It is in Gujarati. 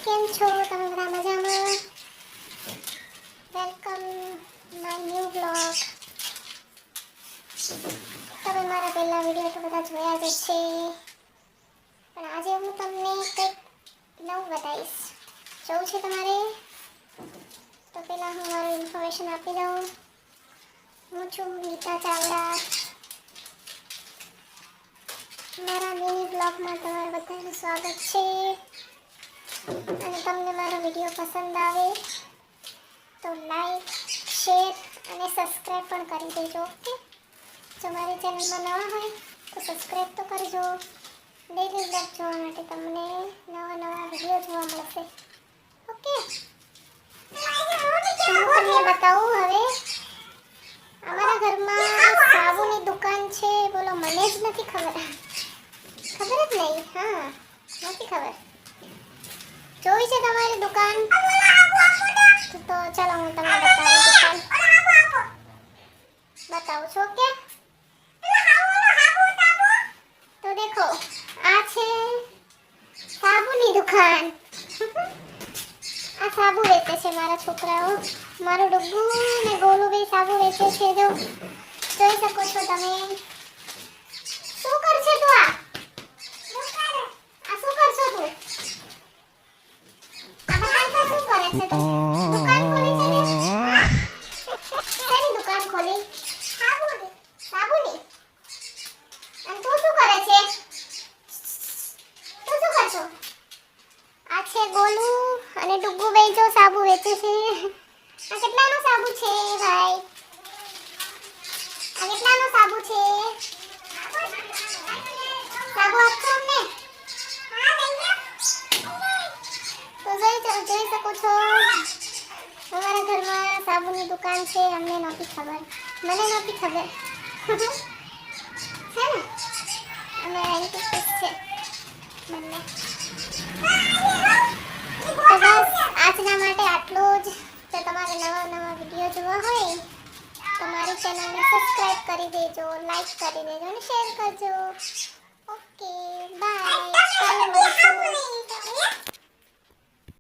કેમ છો તમે બધા મજામાં? Welcome my new blog. તમે મારા પહેલા વિડીયો તો બધા જોયા જ છે, પણ આજે હું તમને કંઈક નવું બતાવીશ. જોવું છે તમારે? તો પહેલાં હું મારું ઇન્ફોર્મેશન આપી દઉં. હું છું નીતા ચાવડા. મારા મિની બ્લોગમાં તમારું બધાનું સ્વાગત છે. અને તમને મારો વિડીયો પસંદ આવે તો લાઈક, શેર અને સબસ્ક્રાઈબ પણ કરી દેજો. ઓકે, જો મારી ચેનલમાં નવા હોય તો સબસ્ક્રાઈબ તો કરજો. ડેલી બ્લોગ જોવા માટે તમને નવા નવા વિડીયો જોવા મળશે. ઓકે, તો હું તમને બતાવું. હવે અમારા ઘરમાં સાબુની દુકાન છે. બોલો, મને જ નથી ખબર. ખબર જ નહીં. હા, નથી ખબર. જોઈ છે તમારી દુકાન? તો ચાલો હું તમને બતાવું દુકાન. બતાવું છો કે? તો દેખો, આ છે સાબુની દુકાન. આ સાબુ વેચે છે મારા છોકરાઓ. મારું ડબ્બુ ને ગોલું બે સાબુ વેચે છે. જો જોઈ શકો છો તમે. શું કરશે તું? આ શું કરશો તું? આ બતાવ તો શું કરે છે તું? દુકાન ખોલી છે ને? શેની દુકાન ખોલી? સાબુની. અને તું શું કરે છે? તું શું કરશો? આ છે ગોલું અને ડુગ્ગુ બેજો સાબુ વેચે છે. આ કેટલાનો સાબુ છે ભાઈ? આ કેટલાનો સાબુ છે? સાબુ આપશો અમને? તો જોઈ શકો છો, અમારા ઘરમાં સાબુની દુકાન છે. અમને નહોતી ખબર, મને નહોતી ખબર. છે ને, અમે એન્ટિક છે બંને. તો બસ આજના માટે આટલું જ. જો તમારે નવા નવા વિડીયો જોવા હોય તો મારી ચેનલને સબસ્ક્રાઇબ કરી દેજો, લાઈક કરી દેજો અને શેર કરજો. Okay, by.